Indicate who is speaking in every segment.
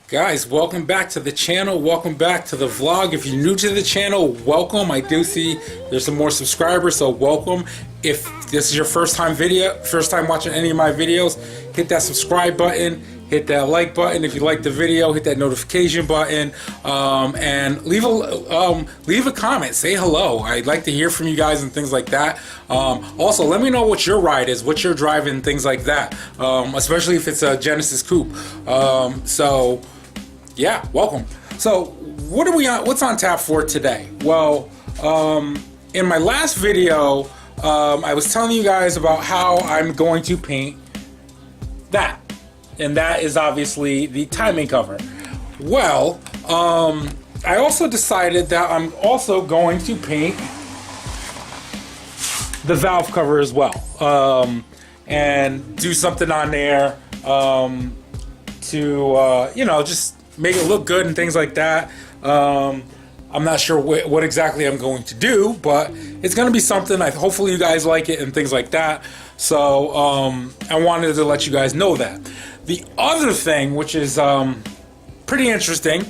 Speaker 1: Guys, welcome back to the channel. Welcome back to the vlog. If you're new to the channel, welcome. I do see there's some more subscribers, so welcome. If this is your first time watching any of my videos, hit that subscribe button, hit that like button. If you like the video, hit that notification button, and leave a comment. Say hello. I'd like to hear from you guys and things like that. Also, let me know what your ride is, what you're driving, things like that. Especially if it's a Genesis Coupe. So yeah, welcome. So what are we on? What's on tap for today? Well, in my last video, I was telling you guys about how I'm going to paint that, and that is obviously the timing cover. Well, I also decided that I'm also going to paint the valve cover as well, and do something on there to you know, just make it look good and things like that. I'm not sure what exactly I'm going to do, but it's going to be something. Hopefully you guys like it and things like that. So I wanted to let you guys know that. The other thing, which is pretty interesting,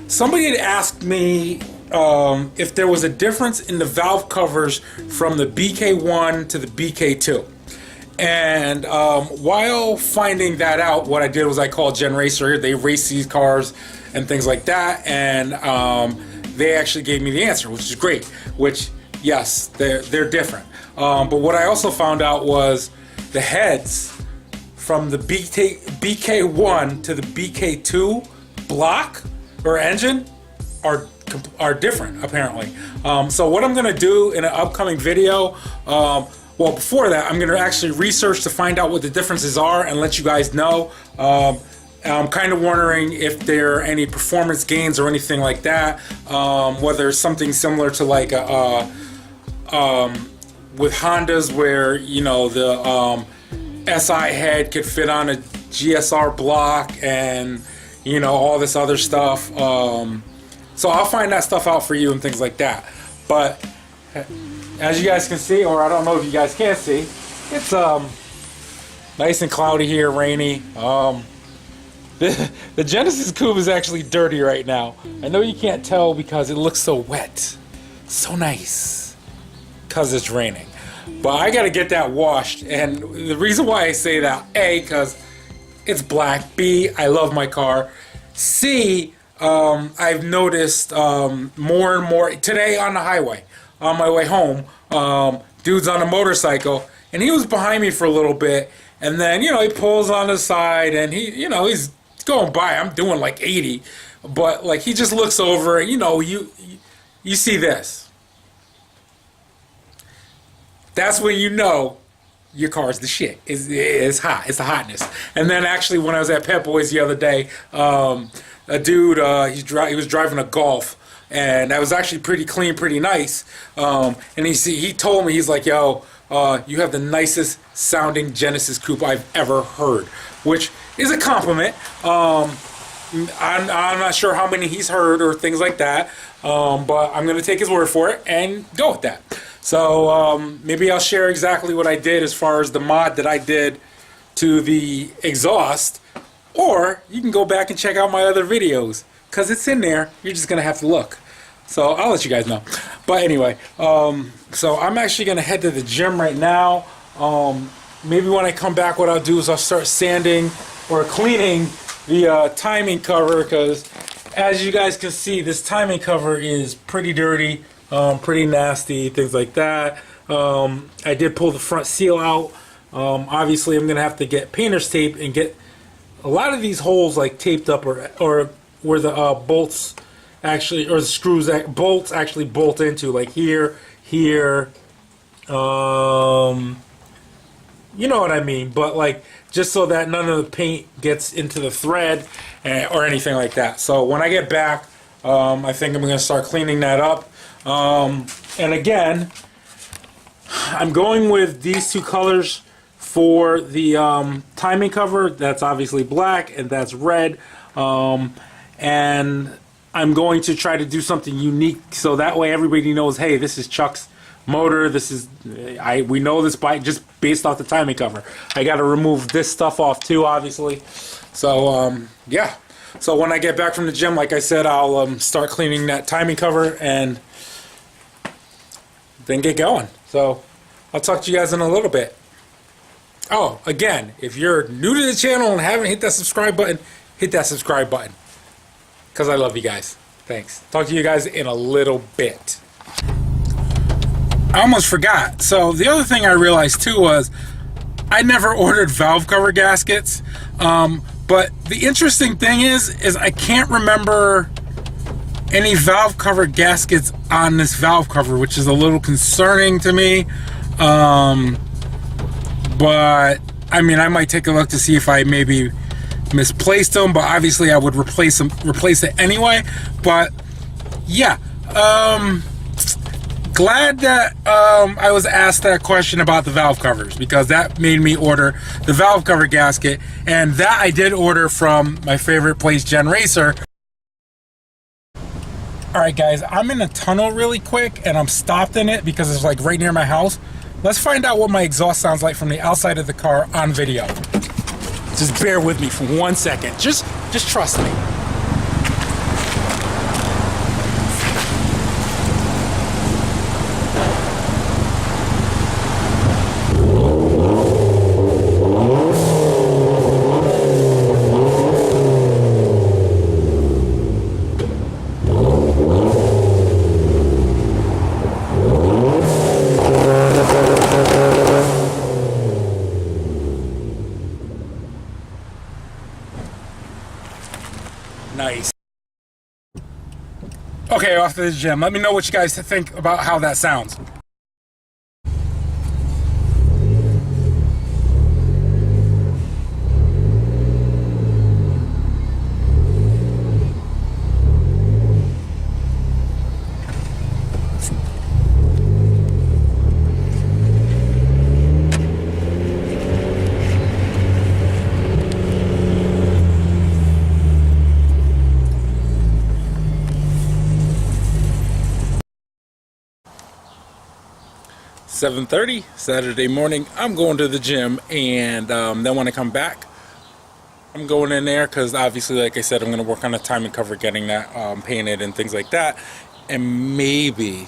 Speaker 1: somebody had asked me if there was a difference in the valve covers from the BK1 to the BK2. And while finding that out, what I did was I called Gen Racer. They race these cars and things like that, and they actually gave me the answer, which is great. Which, yes, they're different. But what I also found out was the heads from the BK1 to the BK2 block or engine are different, apparently. So what I'm going to do in an upcoming video, well, before that, I'm going to actually research to find out what the differences are and let you guys know. I'm kind of wondering if there are any performance gains or anything like that. Whether it's something similar to like with Hondas, where, you know, the SI head could fit on a GSR block and, you know, all this other stuff. So I'll find that stuff out for you and things like that. But as you guys can see, or I don't know if you guys can see, it's nice and cloudy here, rainy. The Genesis Coupe is actually dirty right now. I know you can't tell because it looks so wet. So nice. Because it's raining. But I gotta get that washed. And the reason why I say that, A, because it's black. B, I love my car. C, I've noticed more and more today on the highway. On my way home, dude's on a motorcycle, and he was behind me for a little bit, and then, you know, he pulls on the side, and he, you know, he's going by. I'm doing like 80, but like he just looks over, and, you know, you see this. That's when you know your car's the shit. It's hot. It's the hotness. And then actually, when I was at Pep Boys the other day, a dude, he was driving a Golf. And that was actually pretty clean, pretty nice. And he told me, he's like, yo, you have the nicest sounding Genesis Coupe I've ever heard, which is a compliment. I'm not sure how many he's heard or things like that, but I'm going to take his word for it and go with that. So maybe I'll share exactly what I did as far as the mod that I did to the exhaust, or you can go back and check out my other videos. Because it's in there, you're just going to have to look. So I'll let you guys know. But anyway, so I'm actually going to head to the gym right now. Maybe when I come back, what I'll do is I'll start sanding or cleaning the timing cover. Because as you guys can see, this timing cover is pretty dirty, pretty nasty, things like that. I did pull the front seal out. Obviously, I'm going to have to get painter's tape and get a lot of these holes like taped up or where the bolts actually, or the bolts actually bolt into, like here, you know what I mean, but like just so that none of the paint gets into the thread or anything like that. So when I get back, I think I'm going to start cleaning that up. And again, I'm going with these two colors for the timing cover. That's obviously black and that's red. And I'm going to try to do something unique so that way everybody knows, hey, this is Chuck's motor. This is we know this bike just based off the timing cover. I got to remove this stuff off too, obviously. So yeah. So when I get back from the gym, like I said, I'll start cleaning that timing cover and then get going. So I'll talk to you guys in a little bit. Oh, again, if you're new to the channel and haven't hit that subscribe button, hit that subscribe button. Because I love you guys. Thanks. Talk to you guys in a little bit. I almost forgot. So the other thing I realized too was I never ordered valve cover gaskets. But the interesting thing is I can't remember any valve cover gaskets on this valve cover, which is a little concerning to me. But I mean, I might take a look to see if I maybe misplaced them, but obviously I would replace it anyway. But yeah, glad that I was asked that question about the valve covers, because that made me order the valve cover gasket, and that I did order from my favorite place, Gen Racer. Alright guys, I'm in a tunnel really quick and I'm stopped in it because it's like right near my house. Let's find out what my exhaust sounds like from the outside of the car on video. Just bear with me for 1 second. Just trust me. Nice. Okay, off to the gym. Let me know what you guys think about how that sounds. $7:30 Saturday morning. I'm going to the gym, and then when I come back, I'm going in there because obviously, like I said, I'm going to work on the timing cover, getting that painted and things like that. And maybe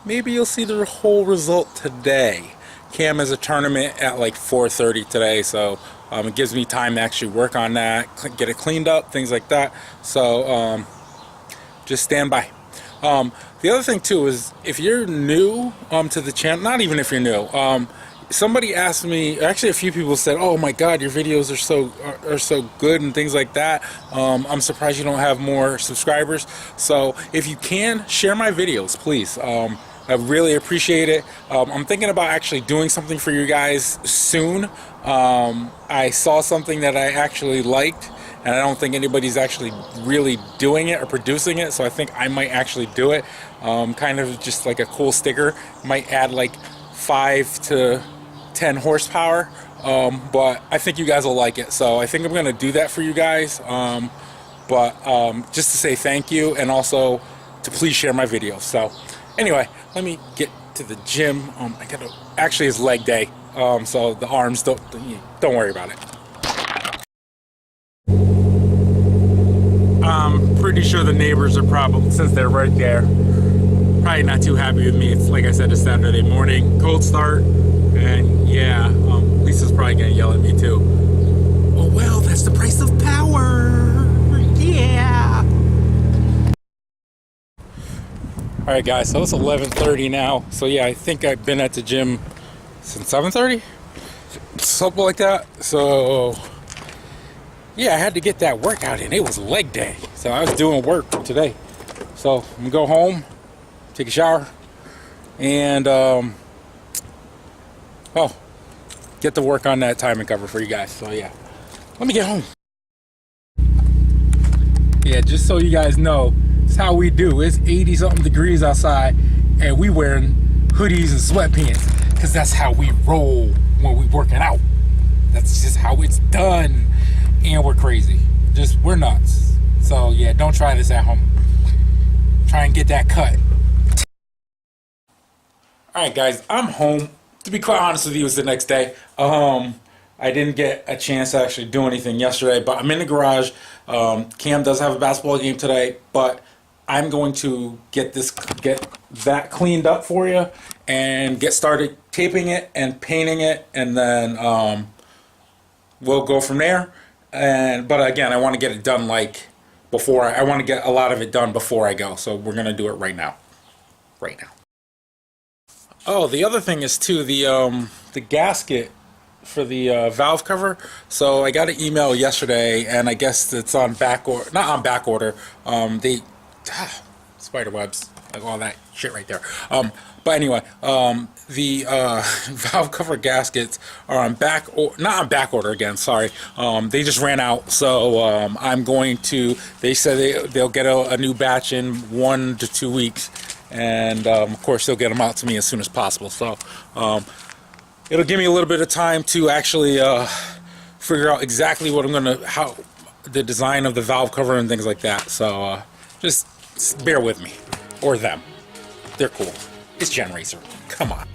Speaker 1: you'll see the whole result today. Cam has a tournament at like 4:30 today, so it gives me time to actually work on that, get it cleaned up, things like that. So just stand by. The other thing too is, if you're new to the channel, not even if you're new, somebody asked me, actually a few people said, oh my god, your videos are so good and things like that. I'm surprised you don't have more subscribers. So if you can, share my videos, please. I really appreciate it. I'm thinking about actually doing something for you guys soon. I saw something that I actually liked, and I don't think anybody's actually really doing it or producing it, so I think I might actually do it. Kind of just like a cool sticker. Might add like 5 to 10 horsepower, but I think you guys will like it, so I think I'm going to do that for you guys. But just to say thank you, and also to please share my videos. So anyway, let me get to the gym. I gotta, actually it's leg day, so the arms, don't worry about it. I'm pretty sure the neighbors are probably, since they're right there, probably not too happy with me. It's like I said, it's Saturday morning, cold start, and yeah, Lisa's probably gonna yell at me too. Oh well, that's the price of power. Yeah. All right, guys. So it's 11:30 now. So yeah, I think I've been at the gym since 7:30, something like that. So yeah, I had to get that workout in. It was leg day, so I was doing work today. So I'm gonna go home, take a shower, and get to work on that timing cover for you guys. So yeah, let me get home. Yeah, just so you guys know, it's how we do. It's 80 something degrees outside, and we wearing hoodies and sweatpants, because that's how we roll when we working out. That's just how it's done. And we're crazy. We're nuts. So yeah, don't try this at home. Try and get that cut. Alright guys, I'm home. To be quite honest with you, it was the next day. I I didn't get a chance to actually do anything yesterday, but I'm in the garage. Cam does have a basketball game today, but I'm going to get that cleaned up for you and get started taping it and painting it, and then we'll go from there. But again, I want to get it done like before. I want to get a lot of it done before I go, so we're gonna do it right now. Oh, the other thing is too the gasket for the valve cover. So I got an email yesterday, and I guess it's on back order, not on back order. Spider webs, like all that shit right there. But anyway, the valve cover gaskets are on not on back order again. Sorry, they just ran out. So I'm going to. They said they'll get a new batch in 1 to 2 weeks, and of course they'll get them out to me as soon as possible. So it'll give me a little bit of time to actually figure out exactly what I'm how the design of the valve cover and things like that. So just bear with me, or them. They're cool. It's Gen Racer. Come on.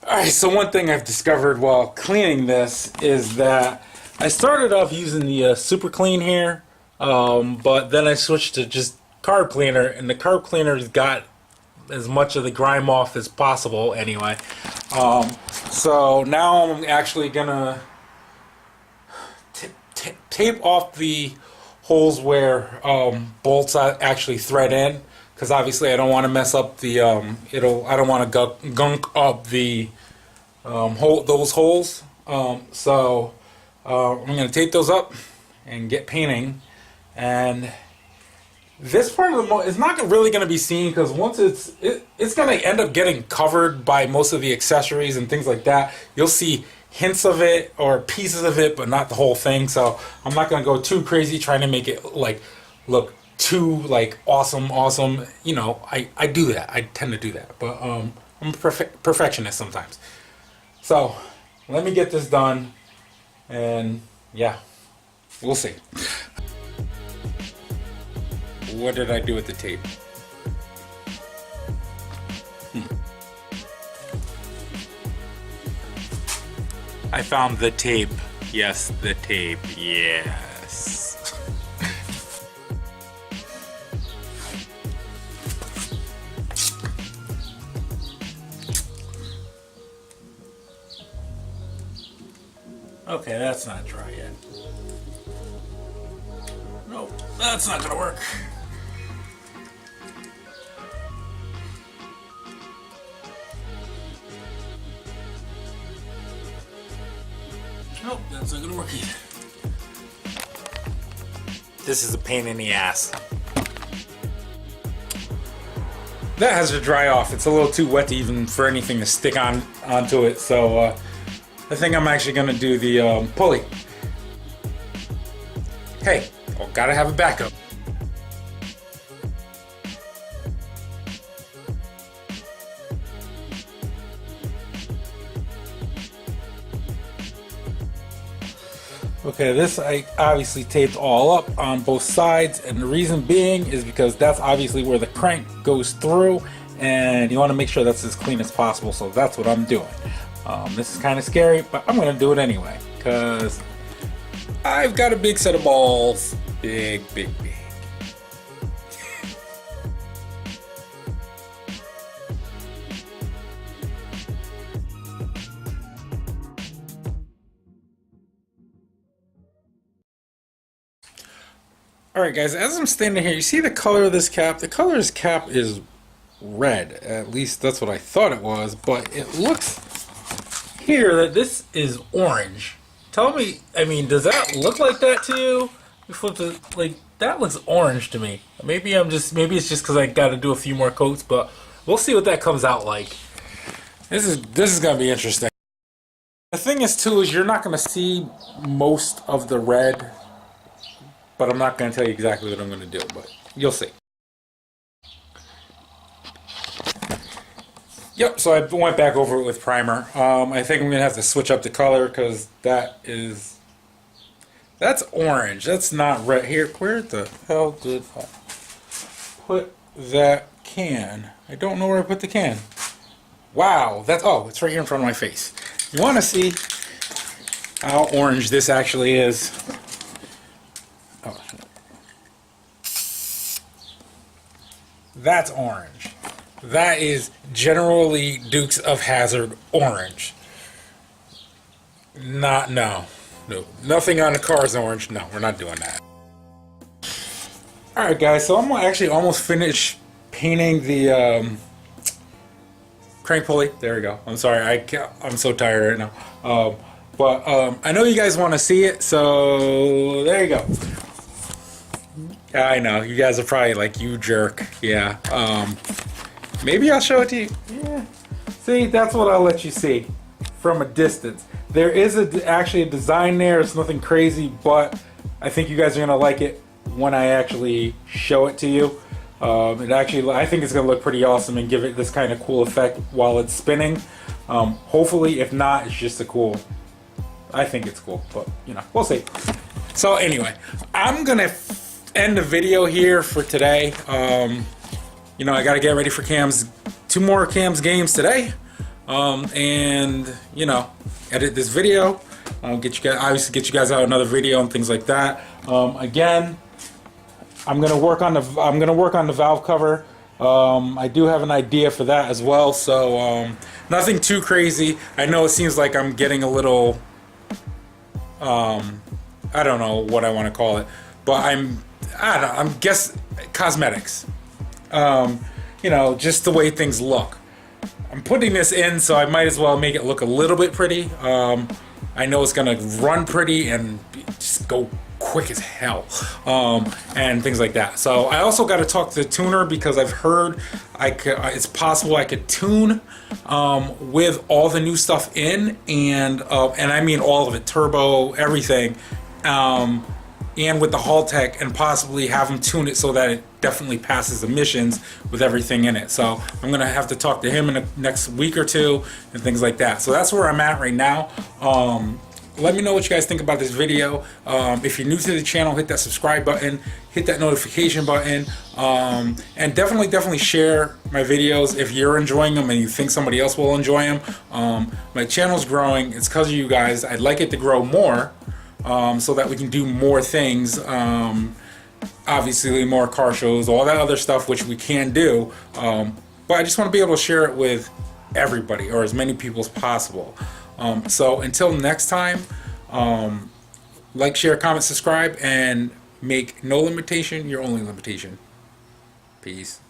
Speaker 1: Alright, so one thing I've discovered while cleaning this is that I started off using the super clean here, but then I switched to just carb cleaner, and the carb cleaner's got as much of the grime off as possible anyway. So now I'm actually gonna tape off the holes where bolts actually thread in, because obviously I don't want to mess up the I don't want to gunk up the those holes. So I'm going to tape those up and get painting. And this part of the motor is not really going to be seen, because once it's going to end up getting covered by most of the accessories and things like that. You'll see hints of it or pieces of it, but not the whole thing. So I'm not going to go too crazy trying to make it like look too like awesome. You know, I do that. I tend to do that, but I'm a perfectionist sometimes. So let me get this done, and yeah, we'll see. What did I do with the tape? I found the tape. Yes, the tape. Yes. Okay, that's not dry yet. Nope, that's not gonna work. Nope, that's not gonna work either. This is a pain in the ass. That has to dry off. It's a little too wet to even for anything to stick onto it, so I think I'm actually going to do the pulley. Hey, gotta have a backup. Okay, this I obviously taped all up on both sides, and the reason being is because that's obviously where the crank goes through, and you want to make sure that's as clean as possible, so that's what I'm doing. This is kind of scary, but I'm going to do it anyway, because I've got a big set of balls. Big. Alright guys, as I'm standing here, you see the color of this cap? The color of this cap is red. At least that's what I thought it was, but it looks here that this is orange. Tell me, I mean, does that look like that to you? You flip it, like, that looks orange to me. Maybe it's just because I got to do a few more coats, but we'll see what that comes out like. This is gonna be interesting. The thing is too is you're not gonna see most of the red but I'm not going to tell you exactly what I'm going to do, but you'll see. Yep, so I went back over it with primer. I think I'm going to have to switch up the color because that's orange. That's not red. Here, where the hell did I put that can? I don't know where I put the can. Wow, it's right here in front of my face. You want to see how orange this actually is? Oh, that's orange. That is generally Dukes of Hazzard orange. No. Nothing on the car is orange. No, we're not doing that. Alright guys, so I'm actually almost finished painting the crank pulley. There we go. I'm sorry, I'm so tired right now. But I know you guys want to see it, so there you go. I know, you guys are probably like, you jerk. Yeah. Maybe I'll show it to you. Yeah. See, that's what I'll let you see from a distance. There is actually a design there. It's nothing crazy, but I think you guys are gonna like it when I actually show it to you. I think it's gonna look pretty awesome and give it this kind of cool effect while it's spinning. Hopefully, if not, it's just I think it's cool, but you know, we'll see. So anyway, I'm gonna end the video here for today. You know, I gotta get ready for Cam's 2 more Cam's games today, and you know, edit this video. Get you guys out another video and things like that. Again, I'm gonna work on the valve cover. I do have an idea for that as well. So nothing too crazy. I know it seems like I'm getting a little, I don't know what I want to call it, but I'm guess cosmetics. You know, just the way things look. I'm putting this in, so I might as well make it look a little bit pretty. I know it's gonna run pretty and just go quick as hell, and things like that. So I also got to talk to the tuner because I've heard it's possible I could tune with all the new stuff in, and I mean all of it, turbo, everything. And with the Haltech, and possibly have them tune it so that it definitely passes emissions with everything in it. So I'm gonna have to talk to him in the next week or two and things like that. So that's where I'm at right now. Let me know what you guys think about this video. If you're new to the channel, hit that subscribe button, hit that notification button, and definitely share my videos if you're enjoying them and you think somebody else will enjoy them. My channel's growing. It's because of you guys. I'd like it to grow more. So that we can do more things, obviously more car shows, all that other stuff which we can do, but I just want to be able to share it with everybody or as many people as possible. So until next time, like, share, comment, subscribe, and make no limitation your only limitation. Peace.